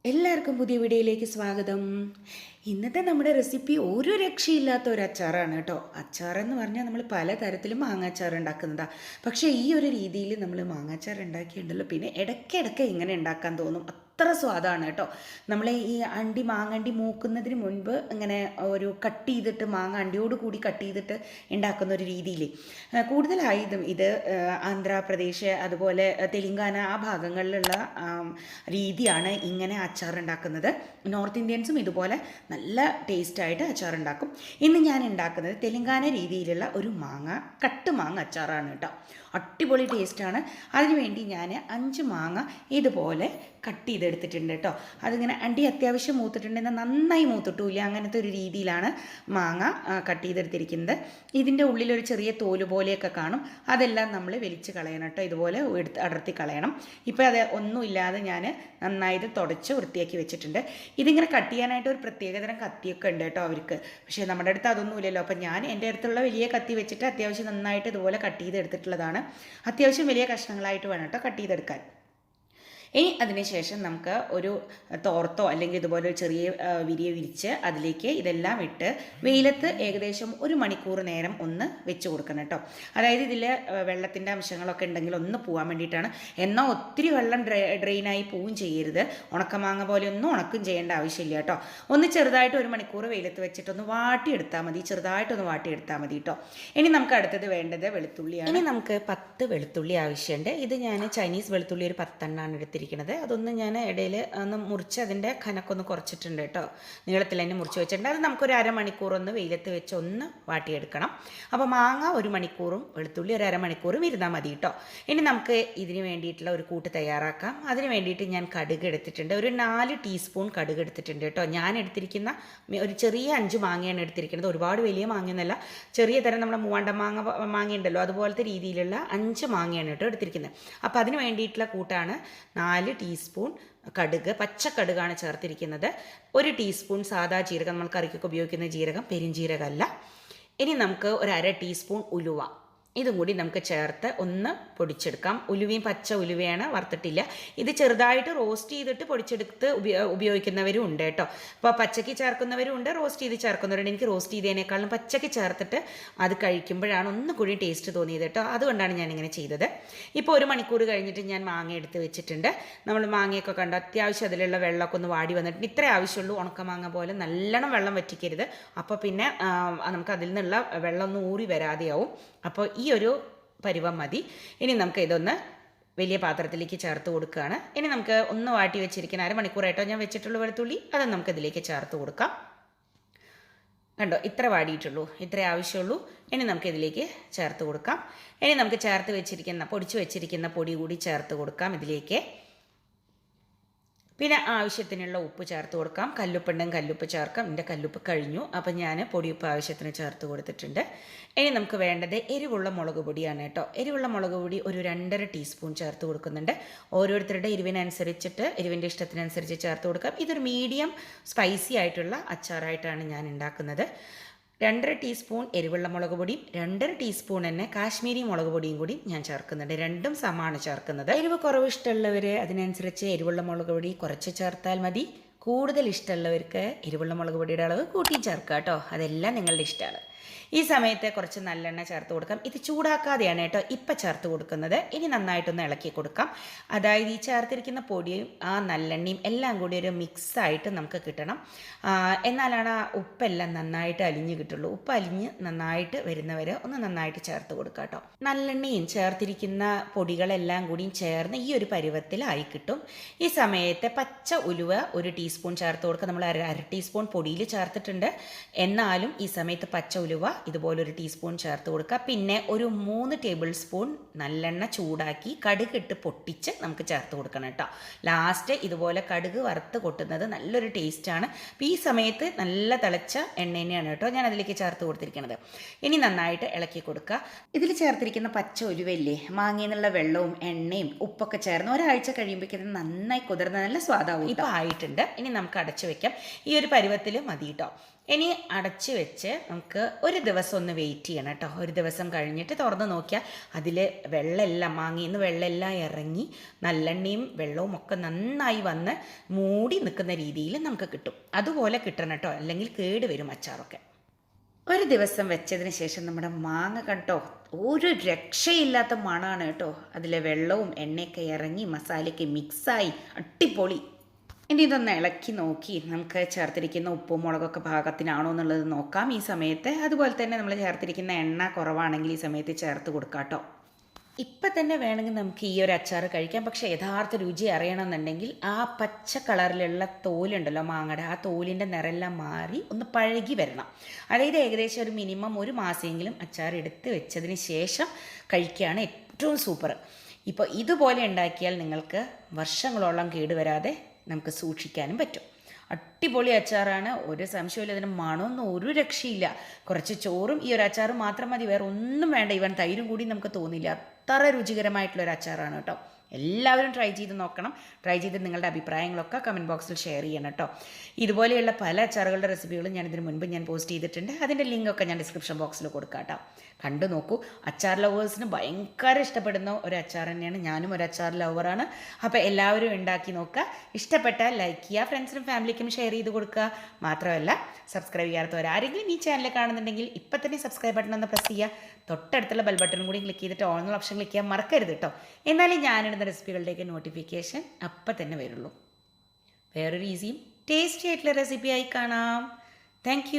എല്ലാവർക്കും പുതിയ വീഡിയോയിലേക്ക് സ്വാഗതം. ഇന്നത്തെ നമ്മുടെ റെസിപ്പി ഒരു രക്ഷയില്ലാത്ത ഒരു അച്ചാറാണ് കേട്ടോ. അച്ചാറെന്ന് പറഞ്ഞാൽ നമ്മൾ പലതരത്തിലും മാങ്ങാച്ചാർ ഉണ്ടാക്കുന്നതാണ്. പക്ഷേ ഈ ഒരു രീതിയിൽ നമ്മൾ മാങ്ങാച്ചാർ ഉണ്ടാക്കിയിട്ടുണ്ടല്ലോ, പിന്നെ ഇടയ്ക്കിടയ്ക്ക് ഇങ്ങനെ ഉണ്ടാക്കാൻ തോന്നും. അത്ര സ്വാദാണ് കേട്ടോ. നമ്മൾ ഈ മാങ്ങണ്ടി മൂക്കുന്നതിന് മുൻപ് ഇങ്ങനെ ഒരു കട്ട് ചെയ്തിട്ട് മാങ്ങ അണ്ടിയോട് കൂടി കട്ട് ചെയ്തിട്ട് ഉണ്ടാക്കുന്ന ഒരു രീതിയിൽ കൂടുതലായതും ഇത് ആന്ധ്രാപ്രദേശ് അതുപോലെ തെലുങ്കാന ആ ഭാഗങ്ങളിലുള്ള രീതിയാണ് ഇങ്ങനെ അച്ചാർ ഉണ്ടാക്കുന്നത്. നോർത്ത് ഇന്ത്യൻസും ഇതുപോലെ നല്ല ടേസ്റ്റായിട്ട് അച്ചാർ ഉണ്ടാക്കും. ഇന്ന് ഞാൻ ഉണ്ടാക്കുന്നത് തെലുങ്കാന രീതിയിലുള്ള ഒരു കട്ട് മാങ്ങ അച്ചാറാണ് കേട്ടോ. അടിപൊളി ടേസ്റ്റാണ്. അതിനുവേണ്ടി ഞാൻ 5 മാങ്ങ ഇതുപോലെ കട്ട് ചെയ്തെടുത്തിട്ടുണ്ട് കേട്ടോ. അതിങ്ങനെ അത്യാവശ്യം മൂത്തിട്ടുണ്ടെങ്കിൽ നന്നായി മൂത്തിട്ടില്ല, അങ്ങനത്തെ ഒരു രീതിയിലാണ് മാങ്ങ കട്ട് ചെയ്തെടുത്തിരിക്കുന്നത്. ഇതിൻ്റെ ഉള്ളിലൊരു ചെറിയ തോല് പോലെയൊക്കെ കാണും, അതെല്ലാം നമ്മൾ വലിച്ച് കളയണം കേട്ടോ. ഇതുപോലെ അടർത്തി കളയണം. ഇപ്പോൾ അത് ഒന്നുമില്ലാതെ ഞാൻ നന്നായിട്ട് തുടച്ച് വൃത്തിയാക്കി വെച്ചിട്ടുണ്ട്. ഇതിങ്ങനെ കട്ട് ചെയ്യാനായിട്ട് ഒരു പ്രത്യേകതരം കത്തിയൊക്കെ ഉണ്ട് കേട്ടോ അവർക്ക്. പക്ഷേ നമ്മുടെ അടുത്ത് അതൊന്നുമില്ലല്ലോ. അപ്പം ഞാൻ എൻ്റെ അടുത്തുള്ള വലിയ കത്തി വെച്ചിട്ട് അത്യാവശ്യം നന്നായിട്ട് ഇതുപോലെ കട്ട് ചെയ്തെടുത്തിട്ടുള്ളതാണ്. അത്യാവശ്യം വലിയ കഷ്ണങ്ങളായിട്ട് വേണം കേട്ടോ കട്ട് ചെയ്തെടുക്കാൻ. ഇനി അതിനുശേഷം നമുക്ക് ഒരു തോർത്തോ അല്ലെങ്കിൽ ഇതുപോലെ ഒരു ചെറിയ വിരിയ വിരിച്ച് അതിലേക്ക് ഇതെല്ലാം ഇട്ട് വെയിലത്ത് ഏകദേശം 1 മണിക്കൂർ നേരം ഒന്ന് വെച്ച് കൊടുക്കണം കേട്ടോ. അതായത് ഇതിൽ വെള്ളത്തിൻ്റെ അംശങ്ങളൊക്കെ ഉണ്ടെങ്കിൽ ഒന്ന് പോകാൻ വേണ്ടിയിട്ടാണ്. എന്നാൽ ഒത്തിരി വെള്ളം ഡ്രെയിനായി പോവും ചെയ്യരുത്. ഉണക്കമാങ്ങ പോലെ ഒന്നും ഉണക്കും ചെയ്യേണ്ട ആവശ്യമില്ല കേട്ടോ. ഒന്ന് ചെറുതായിട്ട് 1 മണിക്കൂർ വെയിലത്ത് വെച്ചിട്ടൊന്ന് വാട്ടിയെടുത്താൽ മതി, ചെറുതായിട്ടൊന്ന് വാട്ടിയെടുത്താൽ മതി കേട്ടോ. ഇനി നമുക്ക് അടുത്തത് വേണ്ടത് വെളുത്തുള്ളിയാണ്. ഇനി നമുക്ക് 10 വെളുത്തുള്ളി ആവശ്യമുണ്ട്. ഇത് ഞാൻ ചൈനീസ് വെളുത്തുള്ളി ഒരു 10 എണ്ണമാണ് എടുത്തിരിക്കുന്നത്. അതൊന്ന് ഞാൻ ഇടയിൽ ഒന്ന് മുറിച്ച് അതിൻ്റെ കനക്കൊന്ന് കുറച്ചിട്ടുണ്ട് കേട്ടോ. നീളത്തിൽ തന്നെ മുറിച്ച് വെച്ചിട്ടുണ്ട്. അത് നമുക്കൊരു 1/2 മണിക്കൂർ ഒന്ന് വെയിലത്ത് വെച്ച് ഒന്ന് വാട്ടിയെടുക്കണം. അപ്പോൾ മാങ്ങ 1 മണിക്കൂറും വെളുത്തുള്ളി ഒരു 1/2 മണിക്കൂറും ഇരുന്നാൽ മതി കേട്ടോ. ഇനി നമുക്ക് ഇതിന് വേണ്ടിയിട്ടുള്ള ഒരു കൂട്ട് തയ്യാറാക്കാം. അതിന് വേണ്ടിയിട്ട് ഞാൻ കടുക് എടുത്തിട്ടുണ്ട്. ഒരു 4 ടീസ്പൂൺ കടുക് എടുത്തിട്ടുണ്ട് കേട്ടോ. ഞാൻ എടുത്തിരിക്കുന്ന ഒരു ചെറിയ 5 മാങ്ങയാണ് എടുത്തിരിക്കുന്നത്. ഒരുപാട് വലിയ മാങ്ങയൊന്നുമല്ല, ചെറിയ തരം നമ്മുടെ മൂവാണ്ട മാങ്ങ ഉണ്ടല്ലോ അതുപോലത്തെ രീതിയിലുള്ള 5 മാങ്ങയാണ് കേട്ടോ എടുത്തിരിക്കുന്നത്. അപ്പോൾ അതിന് വേണ്ടിയിട്ടുള്ള കൂട്ടാണ് 4 ടീസ്പൂൺ കടുക്, പച്ചക്കടുകാണ് ചേർത്തിരിക്കുന്നത്. 1 ടീസ്പൂൺ സാദാ ജീരകം, നമ്മൾ കറിക്കൊക്കെ ഉപയോഗിക്കുന്ന ജീരകം, പെരിഞ്ജീരകമല്ല. ഇനി നമുക്ക് ഒരു 1/2 ടീസ്പൂൺ ഉലുവ, ഇതും കൂടി നമുക്ക് ചേർത്ത് ഒന്ന് പൊടിച്ചെടുക്കാം. ഉലുവയും പച്ച ഉലുവയാണ്, വറുത്തിട്ടില്ല. ഇത് ചെറുതായിട്ട് റോസ്റ്റ് ചെയ്തിട്ട് പൊടിച്ചെടുത്ത് ഉപയോഗിക്കുന്നവരും ഉണ്ട് കേട്ടോ. അപ്പോൾ പച്ചയ്ക്ക് ചേർക്കുന്നവരും ഉണ്ട്, റോസ്റ്റ് ചെയ്ത് ചേർക്കുന്നവരുണ്ട്. എനിക്ക് റോസ്റ്റ് ചെയ്തതിനേക്കാളും പച്ചയ്ക്ക് ചേർത്തിട്ട് അത് കഴിക്കുമ്പോഴാണ് ഒന്നും കൂടി ടേസ്റ്റ് തോന്നിയത് കേട്ടോ. അതുകൊണ്ടാണ് ഞാനിങ്ങനെ ചെയ്തത്. ഇപ്പോൾ 1 മണിക്കൂർ കഴിഞ്ഞിട്ട് ഞാൻ മാങ്ങ എടുത്ത് വെച്ചിട്ടുണ്ട്. നമ്മൾ മാങ്ങയൊക്കെ കണ്ടു, അത്യാവശ്യം അതിലുള്ള വെള്ളമൊക്കെ ഒന്ന് വാടി വന്നിട്ടുണ്ട്. ഇത്രേ ആവശ്യമുള്ളൂ. ഉണക്കമാങ്ങ പോലെ നല്ലോണം വെള്ളം വറ്റിക്കരുത്. അപ്പോൾ പിന്നെ നമുക്ക് അതിൽ നിന്നുള്ള വെള്ളം ഒന്നും ഊറി വരാതെയാവും. അപ്പോൾ ഈ ഒരു പരുവം മതി. ഇനി നമുക്ക് ഇതൊന്ന് വലിയ പാത്രത്തിലേക്ക് ചേർത്ത് കൊടുക്കുകയാണ്. ഇനി നമുക്ക് ഒന്ന് വാട്ടി വെച്ചിരിക്കുന്ന 1/2 മണിക്കൂറായിട്ടോ ഞാൻ വെച്ചിട്ടുള്ള വെളുത്തുള്ളി, അത് നമുക്കിതിലേക്ക് ചേർത്ത് കൊടുക്കാം. കണ്ടോ, ഇത്ര വാടിയിട്ടുള്ളൂ, ഇത്രേ ആവശ്യമുള്ളൂ. ഇനി നമുക്കിതിലേക്ക് ചേർത്ത് കൊടുക്കാം. ഇനി നമുക്ക് പൊടിച്ച് വെച്ചിരിക്കുന്ന പൊടി കൂടി ചേർത്ത് കൊടുക്കാം ഇതിലേക്ക്. പിന്നെ ആവശ്യത്തിനുള്ള ഉപ്പ് ചേർത്ത് കൊടുക്കാം. കല്ലുപ്പുണ്ടെങ്കിൽ കല്ലുപ്പ് ചേർക്കാം. എൻ്റെ കല്ലുപ്പ് കഴിഞ്ഞു, അപ്പം ഞാൻ പൊടിയുപ്പ് ആവശ്യത്തിന് ചേർത്ത് കൊടുത്തിട്ടുണ്ട്. ഇനി നമുക്ക് വേണ്ടത് എരിവുള്ള മുളക് പൊടിയാണ് കേട്ടോ. എരിവുള്ള മുളക് പൊടി ഒരു 2.5 ടീസ്പൂൺ ചേർത്ത് കൊടുക്കുന്നുണ്ട്. ഓരോരുത്തരുടെ എരിവിൻ്റെ ഇഷ്ടത്തിനനുസരിച്ച് ചേർത്ത് കൊടുക്കാം. ഇതൊരു മീഡിയം സ്പൈസി ആയിട്ടുള്ള അച്ചാറായിട്ടാണ് ഞാൻ ഉണ്ടാക്കുന്നത്. 2.5 ടീസ്പൂൺ എരിവുള്ള മുളക് പൊടിയും 2.5 ടീസ്പൂൺ തന്നെ കാശ്മീരി മുളക് പൊടിയും കൂടി ഞാൻ ചേർക്കുന്നുണ്ട്. രണ്ടും സമാണ് ചേർക്കുന്നത്. എരിവ് കുറവ് ഇഷ്ടമുള്ളവർ അതിനനുസരിച്ച് എരിവുള്ള മുളക് പൊടി കുറച്ച് ചേർത്താൽ മതി. കൂടുതൽ ഇഷ്ടമുള്ളവർക്ക് എരിവുള്ള മുളക് പൊടിയുടെ അളവ് കൂട്ടി ചേർക്കുക കേട്ടോ. അതെല്ലാം നിങ്ങളുടെ ഇഷ്ടമാണ്. ഈ സമയത്ത് കുറച്ച് നല്ലെണ്ണ ചേർത്ത് കൊടുക്കാം. ഇത് ചൂടാക്കാതെയാണ് കേട്ടോ ഇപ്പം ചേർത്ത് കൊടുക്കുന്നത്. ഇനി നന്നായിട്ടൊന്ന് ഇളക്കി കൊടുക്കാം. അതായത് ഈ ചേർത്തിരിക്കുന്ന പൊടിയും ആ നല്ലെണ്ണയും എല്ലാം കൂടി ഒരു മിക്സായിട്ട് നമുക്ക് കിട്ടണം. എന്നാലാണ് ആ ഉപ്പെല്ലാം നന്നായിട്ട് അലിഞ്ഞ് കിട്ടുള്ളൂ. ഉപ്പ് അലിഞ്ഞ് നന്നായിട്ട് വരുന്നവരെ ഒന്ന് നന്നായിട്ട് ചേർത്ത് കൊടുക്കുക കേട്ടോ. നല്ലെണ്ണയും ചേർത്തിരിക്കുന്ന പൊടികളെല്ലാം കൂടിയും ചേർന്ന് ഈ ഒരു പരുവത്തിലായി കിട്ടും. ഈ സമയത്ത് പച്ച ഉലുവ 1 ടീസ്പൂൺ ചേർത്ത് കൊടുക്കുക. നമ്മൾ 1/2 ടീസ്പൂൺ പൊടിയിൽ ചേർത്തിട്ടുണ്ട്. എന്നാലും ഈ സമയത്ത് പച്ച ഉലുവ ഇതുപോലെ 1 ടീസ്പൂൺ ചേർത്ത് കൊടുക്കുക. പിന്നെ ഒരു 3 ടേബിൾ സ്പൂൺ നല്ലെണ്ണ ചൂടാക്കി കടുകിട്ട് പൊട്ടിച്ച് നമുക്ക് ചേർത്ത് കൊടുക്കണം കേട്ടോ. ലാസ്റ്റ് ഇതുപോലെ കടുക് വറുത്ത് കൊട്ടുന്നത് നല്ലൊരു ടേസ്റ്റാണ്. അപ്പോൾ ഈ സമയത്ത് നല്ല തിളച്ച എണ്ണ തന്നെയാണ് കേട്ടോ ഞാൻ അതിലേക്ക് ചേർത്ത് കൊടുത്തിരിക്കുന്നത്. ഇനി നന്നായിട്ട് ഇളക്കി കൊടുക്കുക. ഇതിൽ ചേർത്തിരിക്കുന്ന പച്ച ഉലുവയില്ലേ, മാങ്ങയിൽ നിന്നുള്ള വെള്ളവും എണ്ണയും ഉപ്പൊക്കെ ചേർന്ന് ഒരാഴ്ച കഴിയുമ്പോഴേക്കും നന്നായി കുതിർന്ന നല്ല സ്വാദാവും. ഇപ്പോൾ ആയിട്ടുണ്ട്. ഇനി നമുക്ക് അടച്ചു വെക്കാം. ഈ ഒരു പരുവത്തിൽ മതി കേട്ടോ. ഇനി അടച്ച് വെച്ച് നമുക്ക് ഒരു ദിവസം ഒന്ന് വെയിറ്റ് ചെയ്യണം കേട്ടോ. ഒരു ദിവസം കഴിഞ്ഞിട്ട് തുറന്ന് നോക്കിയാൽ അതിൽ വെള്ളമെല്ലാം മാങ്ങയിൽ നിന്ന് വെള്ളമെല്ലാം ഇറങ്ങി നല്ലെണ്ണയും വെള്ളവും ഒക്കെ നന്നായി വന്ന് മൂടി നിൽക്കുന്ന രീതിയിൽ നമുക്ക് കിട്ടും. അതുപോലെ കിട്ടണം കേട്ടോ, അല്ലെങ്കിൽ കേട് വരും അച്ചാറൊക്കെ. ഒരു ദിവസം വെച്ചതിന് ശേഷം നമ്മുടെ മാങ്ങ കണ്ടോ ഒരു രക്ഷയില്ലാത്ത മണമാണ് കേട്ടോ. അതിലെ വെള്ളവും എണ്ണയൊക്കെ ഇറങ്ങി മസാലയൊക്കെ മിക്സായി അടിപൊളി. ഇനി ഇതൊന്ന് ഇളക്കി നോക്കി നമുക്ക് ചേർത്തിരിക്കുന്ന ഉപ്പും മുളകൊക്കെ പാകത്തിനാണോ എന്നുള്ളത് നോക്കാം ഈ സമയത്ത്. അതുപോലെ തന്നെ നമ്മൾ ചേർത്തിരിക്കുന്ന എണ്ണ കുറവാണെങ്കിൽ ഈ സമയത്ത് ചേർത്ത് കൊടുക്കാം കേട്ടോ. ഇപ്പം തന്നെ വേണമെങ്കിൽ നമുക്ക് ഈ ഒരു അച്ചാർ കഴിക്കാം. പക്ഷേ യഥാർത്ഥ രുചി അറിയണമെന്നുണ്ടെങ്കിൽ ആ പച്ച കളറിലുള്ള തോലുണ്ടല്ലോ മാങ്ങയുടെ, ആ തോലിൻ്റെ നിറമെല്ലാം മാറി ഒന്ന് പഴകി വരണം. അതായത് ഏകദേശം ഒരു മിനിമം ഒരു മാസമെങ്കിലും അച്ചാർ എടുത്ത് വെച്ചതിന് ശേഷം കഴിക്കുകയാണ് ഏറ്റവും സൂപ്പർ. ഇപ്പോൾ ഇതുപോലെ ഉണ്ടാക്കിയാൽ നിങ്ങൾക്ക് വർഷങ്ങളോളം കേടുവരാതെ നമുക്ക് സൂക്ഷിക്കാനും പറ്റും. അടിപൊളി അച്ചാറാണ്, ഒരു സംശയമില്ല. ഇതിന് മണമൊന്നും ഒരു രക്ഷയില്ല. കുറച്ച് ചോറും ഈ ഒരു അച്ചാറും മാത്രം മതി, വേറെ ഒന്നും വേണ്ട. ഇവൻ തൈരും കൂടി നമുക്ക് തോന്നില്ല, അത്ര രുചികരമായിട്ടുള്ളൊരു അച്ചാറാണ് കേട്ടോ. എല്ലാവരും ട്രൈ ചെയ്ത് നോക്കണം. ട്രൈ ചെയ്ത് നിങ്ങളുടെ അഭിപ്രായങ്ങളൊക്കെ കമൻറ്റ് ബോക്സിൽ ഷെയർ ചെയ്യണം കേട്ടോ. ഇതുപോലെയുള്ള പല അച്ചാറുകളുടെ റെസിപ്പികളും ഇതിന് മുൻപ് ഞാൻ പോസ്റ്റ് ചെയ്തിട്ടുണ്ട്. അതിൻ്റെ ലിങ്കൊക്കെ ഞാൻ ഡിസ്ക്രിപ്ഷൻ ബോക്സിൽ കൊടുക്കാം കേട്ടോ. കണ്ടു നോക്കൂ. അച്ചാർ ലവേഴ്സിന് ഭയങ്കര ഇഷ്ടപ്പെടുന്ന ഒരു അച്ചാർ തന്നെയാണ്. ഞാനും ഒരു അച്ചാർ ലവറാണ്. അപ്പോൾ എല്ലാവരും ഉണ്ടാക്കി നോക്കുക. ഇഷ്ടപ്പെട്ടാൽ ലൈക്ക് ചെയ്യുക, ഫ്രണ്ട്സിനും ഫാമിലിക്കും ഷെയർ ചെയ്ത് കൊടുക്കുക. മാത്രമല്ല സബ്സ്ക്രൈബ് ചെയ്യാത്തവരാരെങ്കിലും ഈ ചാനൽ കാണുന്നുണ്ടെങ്കിൽ ഇപ്പം തന്നെ സബ്സ്ക്രൈബ് ബട്ടൺ ഒന്ന് പ്രസ് ചെയ്യുക. തൊട്ടടുത്തുള്ള ബെൽ ബട്ടൺ കൂടി ക്ലിക്ക് ചെയ്തിട്ട് ഓൾ എന്നുള്ള ഓപ്ഷൻ ക്ലിക്ക് ചെയ്യാൻ മറക്കരുത് കേട്ടോ. എന്നാലേ ഞാനിടുന്ന റെസിപ്പികളുടെയൊക്കെ നോട്ടിഫിക്കേഷൻ അപ്പം തന്നെ വരുള്ളൂ. വേറൊരു ഈസിയും ടേസ്റ്റി ആയിട്ടുള്ള റെസിപ്പിയായി കാണാം. താങ്ക്